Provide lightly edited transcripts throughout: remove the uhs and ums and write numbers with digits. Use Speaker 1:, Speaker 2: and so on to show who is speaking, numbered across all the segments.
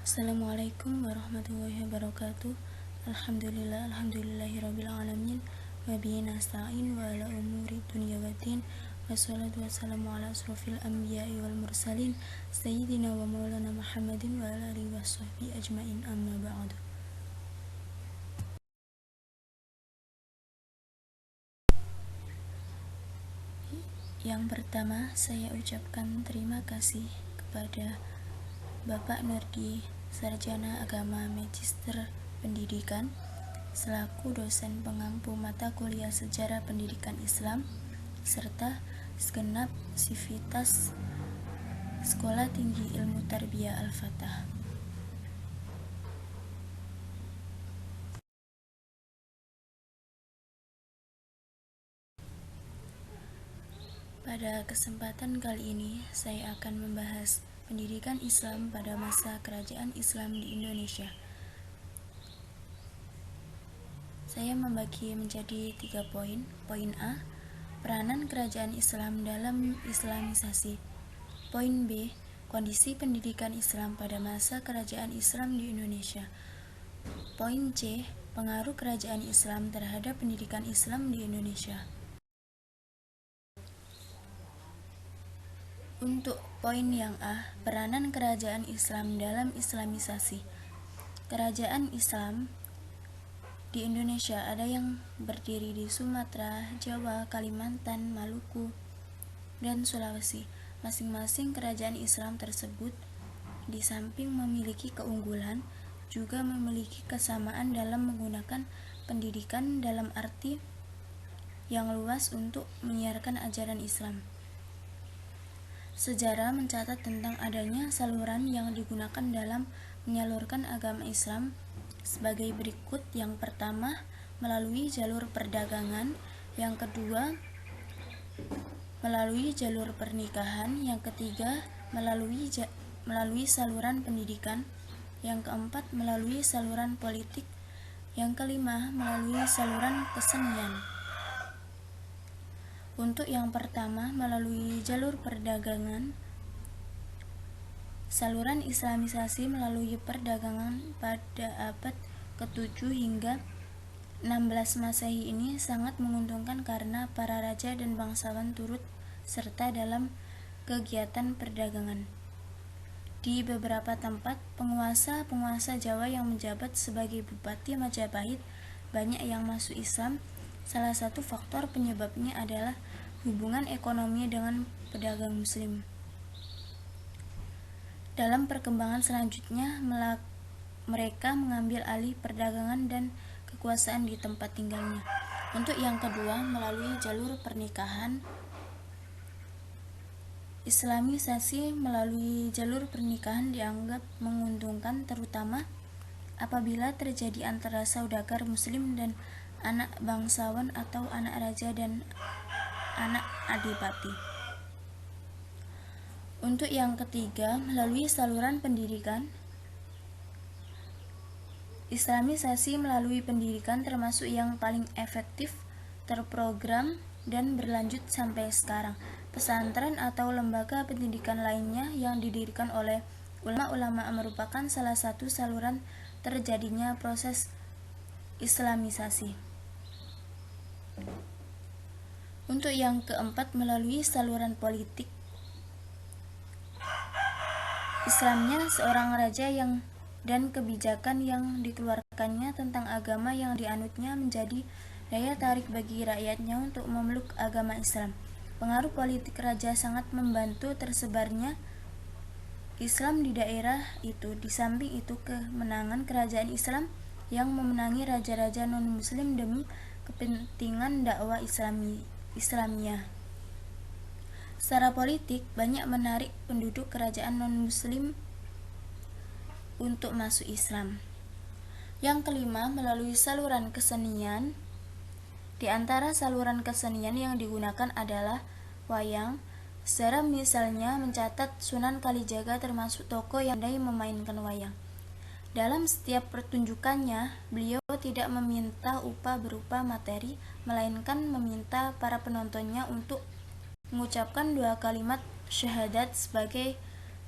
Speaker 1: Assalamualaikum warahmatullahi wabarakatuh. Alhamdulillahirabbil alamin. Wa bihi nasta'in wa ala umuri dunya waddin. Wassalatu wassalamu ala asrofil anbiya'i wal mursalin sayyidina wa maulana Muhammadin wa ala alihi washabbihi ajmain, amma ba'du. Yang pertama, saya ucapkan terima kasih kepada Bapak Nurdi, Sarjana Agama Magister Pendidikan, selaku dosen pengampu mata kuliah Sejarah Pendidikan Islam, serta segenap sivitas Sekolah Tinggi Ilmu Tarbiyah Al-Fatah. Pada kesempatan kali ini, saya akan membahas pendidikan Islam pada masa Kerajaan Islam di Indonesia. Saya membagi menjadi 3 poin. Poin A, peranan Kerajaan Islam dalam Islamisasi. Poin B, kondisi pendidikan Islam pada masa Kerajaan Islam di Indonesia. Poin C, pengaruh Kerajaan Islam terhadap pendidikan Islam di Indonesia. Untuk poin yang A, peranan Kerajaan Islam dalam Islamisasi. Kerajaan Islam di Indonesia ada yang berdiri di Sumatera, Jawa, Kalimantan, Maluku, dan Sulawesi. Masing-masing kerajaan Islam tersebut di samping memiliki keunggulan, juga memiliki kesamaan dalam menggunakan pendidikan dalam arti yang luas untuk menyiarkan ajaran Islam. Sejarah mencatat tentang adanya saluran yang digunakan dalam menyalurkan agama Islam sebagai berikut. Yang pertama, melalui jalur perdagangan. Yang kedua, melalui jalur pernikahan. Yang ketiga, melalui saluran pendidikan. Yang keempat, melalui saluran politik. Yang kelima, melalui saluran kesenian. Untuk yang pertama, melalui jalur perdagangan. Saluran Islamisasi melalui perdagangan pada abad ke-7 hingga 16 Masehi ini sangat menguntungkan karena para raja dan bangsawan turut serta dalam kegiatan perdagangan. Di beberapa tempat, penguasa Jawa yang menjabat sebagai Bupati Majapahit banyak yang masuk Islam. Salah satu faktor penyebabnya adalah hubungan ekonomi dengan pedagang Muslim. Dalam perkembangan selanjutnya, mereka mengambil alih perdagangan dan kekuasaan di tempat tinggalnya. Untuk yang kedua, melalui jalur pernikahan. Islamisasi melalui jalur pernikahan dianggap menguntungkan, terutama apabila terjadi antara saudagar Muslim dan anak bangsawan atau anak raja dan anak adipati. Untuk yang ketiga, melalui saluran pendidikan. Islamisasi melalui pendidikan termasuk yang paling efektif, terprogram, dan berlanjut sampai sekarang. Pesantren atau lembaga pendidikan lainnya yang didirikan oleh ulama-ulama merupakan salah satu saluran terjadinya proses Islamisasi. Untuk yang keempat, melalui saluran politik. Islamnya seorang raja dan kebijakan yang dikeluarkannya tentang agama yang dianutnya menjadi daya tarik bagi rakyatnya untuk memeluk agama Islam. Pengaruh politik raja sangat membantu tersebarnya Islam di daerah itu. Di samping itu, kemenangan kerajaan Islam yang memenangi raja-raja non-Muslim demi kepentingan dakwah Islamiyah. Secara politik, banyak menarik penduduk kerajaan non-Muslim untuk masuk Islam. Yang kelima, melalui saluran kesenian. Di antara saluran kesenian yang digunakan adalah wayang. Sejarah misalnya mencatat Sunan Kalijaga termasuk tokoh yang pandai memainkan wayang. Dalam setiap pertunjukannya, beliau tidak meminta upah berupa materi, melainkan meminta para penontonnya untuk mengucapkan 2 kalimat syahadat sebagai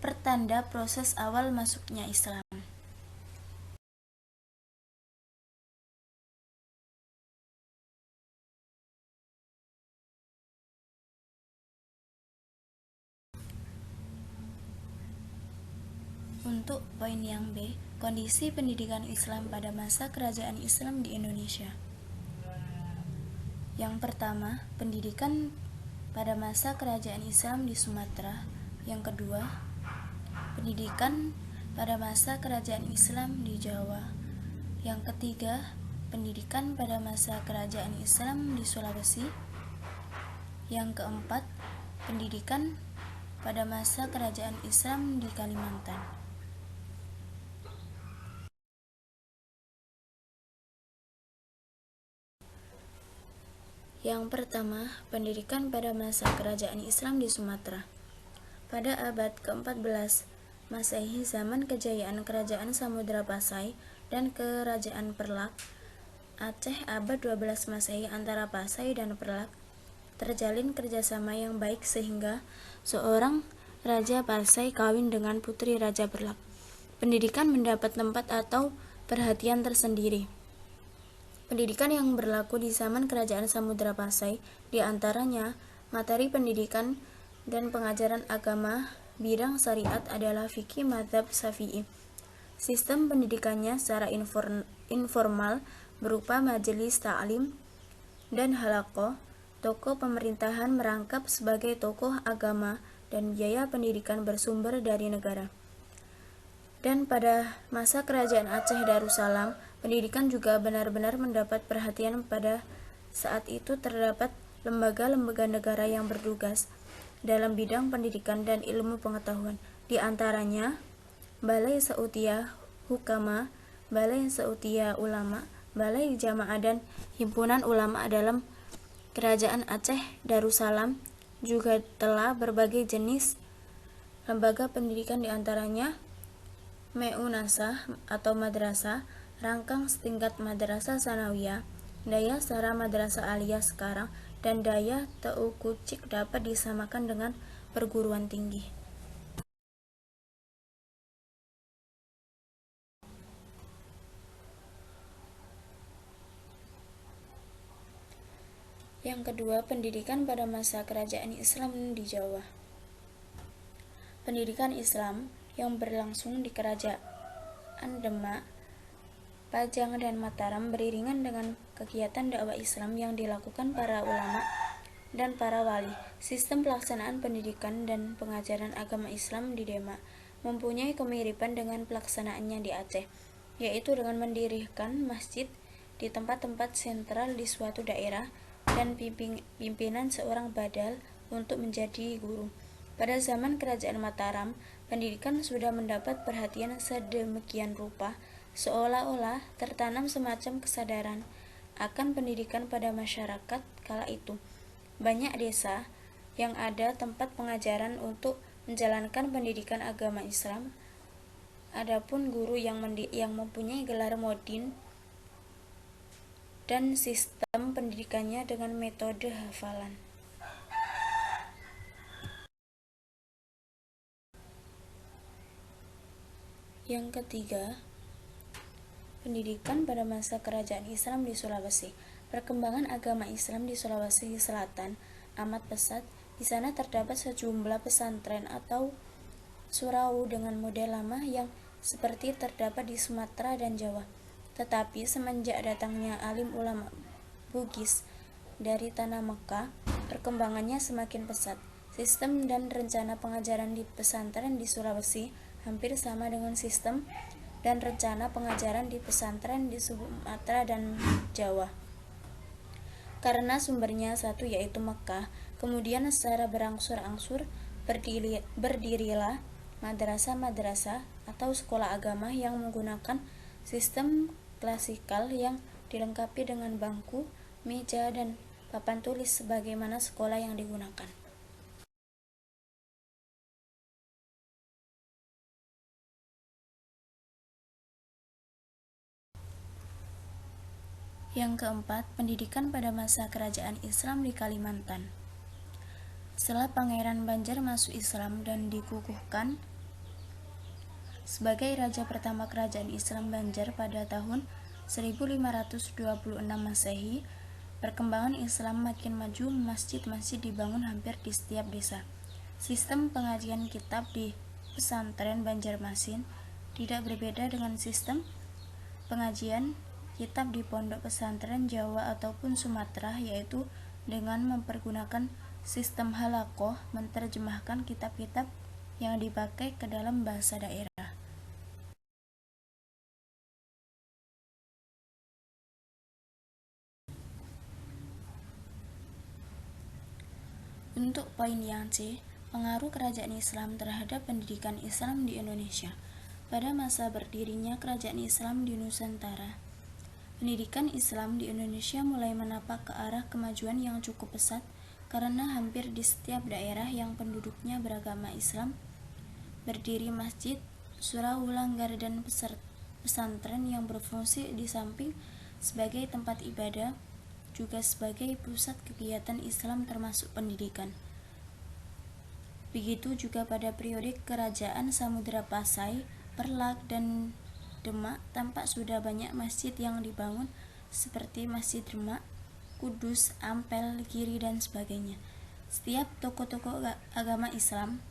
Speaker 1: pertanda proses awal masuknya Islam. Untuk poin yang B, kondisi pendidikan Islam pada masa kerajaan Islam di Indonesia. Yang pertama, pendidikan pada masa kerajaan Islam di Sumatera. Yang kedua, pendidikan pada masa kerajaan Islam di Jawa. Yang ketiga, pendidikan pada masa kerajaan Islam di Sulawesi. Yang keempat, pendidikan pada masa kerajaan Islam di Kalimantan. Yang pertama, pendidikan pada masa kerajaan Islam di Sumatera. Pada abad ke-14 Masehi, zaman kejayaan Kerajaan Samudra Pasai dan Kerajaan Perlak Aceh, abad 12 Masehi, antara Pasai dan Perlak terjalin kerjasama yang baik sehingga seorang Raja Pasai kawin dengan putri Raja Perlak. Pendidikan mendapat tempat atau perhatian tersendiri. Pendidikan yang berlaku di zaman Kerajaan Samudra Pasai diantaranya materi pendidikan dan pengajaran agama bidang syariat adalah fikih mazhab Syafi'i. Sistem pendidikannya secara informal berupa majelis ta'lim dan halaqah. Tokoh pemerintahan merangkap sebagai tokoh agama dan biaya pendidikan bersumber dari negara. Dan pada masa Kerajaan Aceh Darussalam, pendidikan juga benar-benar mendapat perhatian. Pada saat itu terdapat lembaga-lembaga negara yang bertugas dalam bidang pendidikan dan ilmu pengetahuan, di antaranya Balai Sautia Hukama, Balai Sautia Ulama, Balai Jamaah dan Himpunan Ulama. Dalam Kerajaan Aceh Darussalam juga telah berbagai jenis lembaga pendidikan, di antaranya Meunasah atau madrasah, rangkang setingkat madrasah sanawiyah, daya sara madrasah aliyah sekarang, dan daya taukucik dapat disamakan dengan perguruan tinggi. Yang kedua, pendidikan pada masa kerajaan Islam di Jawa. Pendidikan Islam yang berlangsung di Kerajaan Demak, Pajang dan Mataram beriringan dengan kegiatan dakwah Islam yang dilakukan para ulama dan para wali. Sistem pelaksanaan pendidikan dan pengajaran agama Islam di Demak mempunyai kemiripan dengan pelaksanaannya di Aceh, yaitu dengan mendirikan masjid di tempat-tempat sentral di suatu daerah dan pimpinan seorang badal untuk menjadi guru. Pada zaman Kerajaan Mataram, pendidikan sudah mendapat perhatian sedemikian rupa, seolah-olah tertanam semacam kesadaran akan pendidikan pada masyarakat kala itu. Banyak desa yang ada tempat pengajaran untuk menjalankan pendidikan agama Islam. Adapun guru yang mempunyai gelar modin dan sistem pendidikannya dengan metode hafalan. Yang ketiga, pendidikan pada masa kerajaan Islam di Sulawesi. Perkembangan agama Islam di Sulawesi Selatan amat pesat. Di sana terdapat sejumlah pesantren atau surau dengan model lama yang seperti terdapat di Sumatera dan Jawa. Tetapi semenjak datangnya alim ulama Bugis dari tanah Mekah, perkembangannya semakin pesat. Sistem dan rencana pengajaran di pesantren di Sulawesi hampir sama dengan sistem dan rencana pengajaran di pesantren di Sumatera dan Jawa. Karena sumbernya satu, yaitu Mekah, kemudian secara berangsur-angsur berdirilah madrasah-madrasah atau sekolah agama yang menggunakan sistem klasikal yang dilengkapi dengan bangku, meja, dan papan tulis sebagaimana sekolah yang digunakan. Yang keempat, pendidikan pada masa kerajaan Islam di Kalimantan. Setelah Pangeran Banjar masuk Islam dan dikukuhkan sebagai raja pertama kerajaan Islam Banjar pada tahun 1526 Masehi, perkembangan Islam makin maju. Masjid-masjid dibangun hampir di setiap desa. Sistem pengajian kitab di pesantren Banjarmasin tidak berbeda dengan sistem pengajian kitab di pondok pesantren Jawa ataupun Sumatera, yaitu dengan mempergunakan sistem halaqoh, menerjemahkan kitab-kitab yang dipakai ke dalam bahasa daerah. Untuk poin yang C, pengaruh kerajaan Islam terhadap pendidikan Islam di Indonesia. Pada masa berdirinya kerajaan Islam di Nusantara, pendidikan Islam di Indonesia mulai menapak ke arah kemajuan yang cukup pesat karena hampir di setiap daerah yang penduduknya beragama Islam berdiri masjid, surau, langgar, dan pesantren yang berfungsi di samping sebagai tempat ibadah juga sebagai pusat kegiatan Islam termasuk pendidikan. Begitu juga pada periode kerajaan Samudra Pasai, Perlak, dan Demak, tampak sudah banyak masjid yang dibangun seperti Masjid Demak, Kudus, Ampel, Giri, dan sebagainya. Setiap tokoh-tokoh agama Islam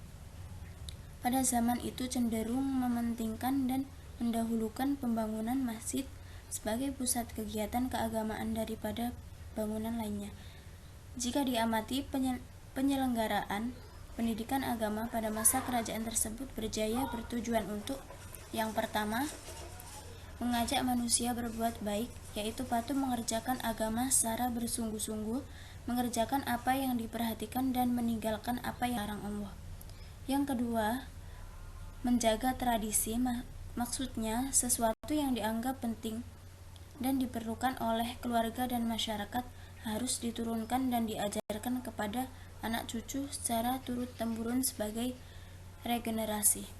Speaker 1: pada zaman itu cenderung mementingkan dan mendahulukan pembangunan masjid sebagai pusat kegiatan keagamaan daripada bangunan lainnya. Jika diamati penyelenggaraan pendidikan agama pada masa kerajaan tersebut berjaya bertujuan untuk yang pertama, mengajak manusia berbuat baik, yaitu patuh mengerjakan agama secara bersungguh-sungguh, mengerjakan apa yang diperhatikan dan meninggalkan apa yang dilarang Allah. Yang kedua, menjaga tradisi, maksudnya sesuatu yang dianggap penting dan diperlukan oleh keluarga dan masyarakat harus diturunkan dan diajarkan kepada anak cucu secara turut-temurun sebagai regenerasi.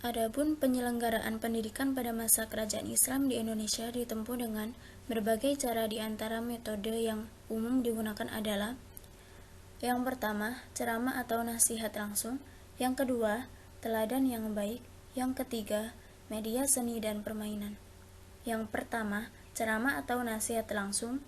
Speaker 1: Adapun penyelenggaraan pendidikan pada masa kerajaan Islam di Indonesia ditempuh dengan berbagai cara. Di antara metode yang umum digunakan adalah: yang pertama, ceramah atau nasihat langsung; yang kedua, teladan yang baik; yang ketiga, media seni dan permainan. Yang pertama, ceramah atau nasihat langsung.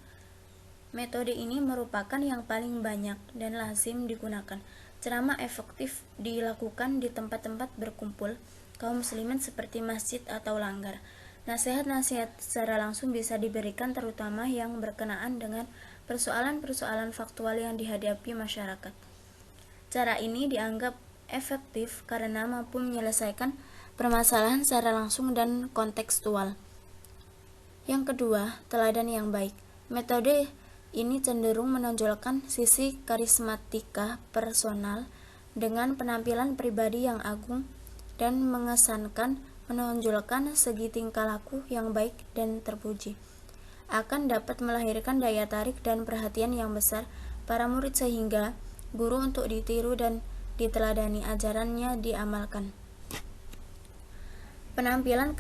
Speaker 1: Metode ini merupakan yang paling banyak dan lazim digunakan. Ceramah efektif dilakukan di tempat-tempat berkumpul kaum muslimin seperti masjid atau langgar. Nasihat-nasihat secara langsung bisa diberikan terutama yang berkenaan dengan persoalan-persoalan faktual yang dihadapi masyarakat. Cara ini dianggap efektif karena mampu menyelesaikan permasalahan secara langsung dan kontekstual. Yang kedua, teladan yang baik. Metode ini cenderung menonjolkan sisi karismatika personal dengan penampilan pribadi yang agung dan mengesankan, menonjolkan segi tingkah laku yang baik dan terpuji. Akan dapat melahirkan daya tarik dan perhatian yang besar para murid sehingga guru untuk ditiru dan diteladani ajarannya diamalkan. Penampilan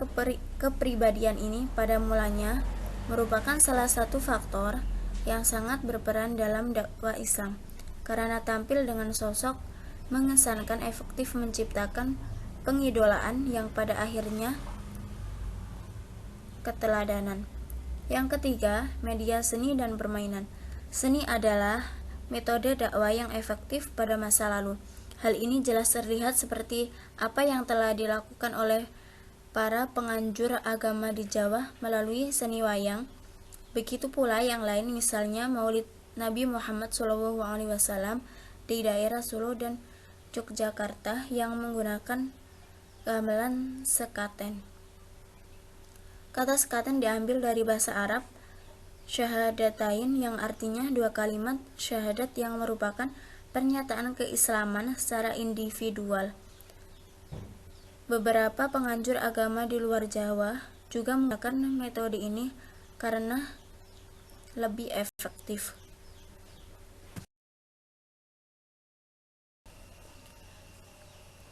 Speaker 1: kepribadian ini pada mulanya merupakan salah satu faktor yang sangat berperan dalam dakwah Islam, karena tampil dengan sosok mengesankan efektif menciptakan pengidolaan yang pada akhirnya keteladanan. Yang ketiga, media seni dan permainan. Seni adalah metode dakwah yang efektif pada masa lalu. Hal ini jelas terlihat seperti apa yang telah dilakukan oleh para penganjur agama di Jawa melalui seni wayang. Begitu pula yang lain, misalnya Maulid Nabi Muhammad SAW di daerah Solo dan Yogyakarta yang menggunakan gamelan sekaten. Kata sekaten diambil dari bahasa Arab syahadatain yang artinya dua kalimat syahadat yang merupakan pernyataan keislaman secara individual. Beberapa penganjur agama di luar Jawa juga menggunakan metode ini karena lebih efektif.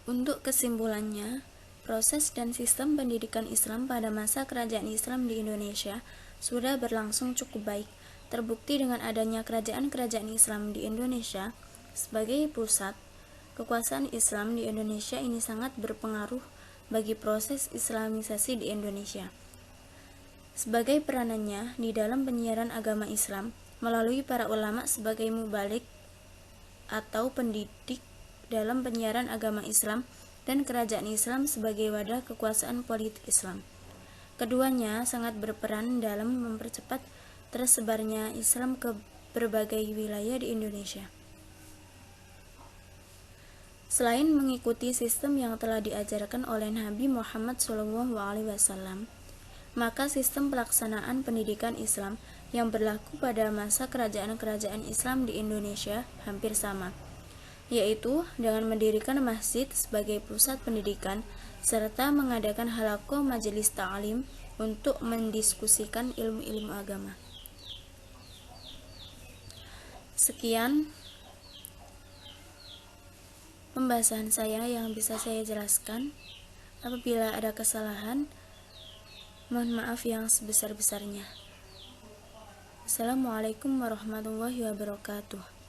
Speaker 1: Untuk kesimpulannya, proses dan sistem pendidikan Islam pada masa kerajaan Islam di Indonesia sudah berlangsung cukup baik, terbukti dengan adanya kerajaan-kerajaan Islam di Indonesia sebagai pusat. Kekuasaan Islam di Indonesia ini sangat berpengaruh bagi proses Islamisasi di Indonesia. Sebagai peranannya di dalam penyiaran agama Islam melalui para ulama sebagai mubalik atau pendidik dalam penyiaran agama Islam dan kerajaan Islam sebagai wadah kekuasaan politik Islam. Keduanya sangat berperan dalam mempercepat tersebarnya Islam ke berbagai wilayah di Indonesia. Selain mengikuti sistem yang telah diajarkan oleh Nabi Muhammad SAW, maka sistem pelaksanaan pendidikan Islam yang berlaku pada masa kerajaan-kerajaan Islam di Indonesia hampir sama, yaitu dengan mendirikan masjid sebagai pusat pendidikan serta mengadakan halaqah majelis ta'lim untuk mendiskusikan ilmu-ilmu agama. Sekian pembahasan saya yang bisa saya jelaskan. Apabila ada kesalahan, mohon maaf yang sebesar-besarnya. Assalamualaikum warahmatullahi wabarakatuh.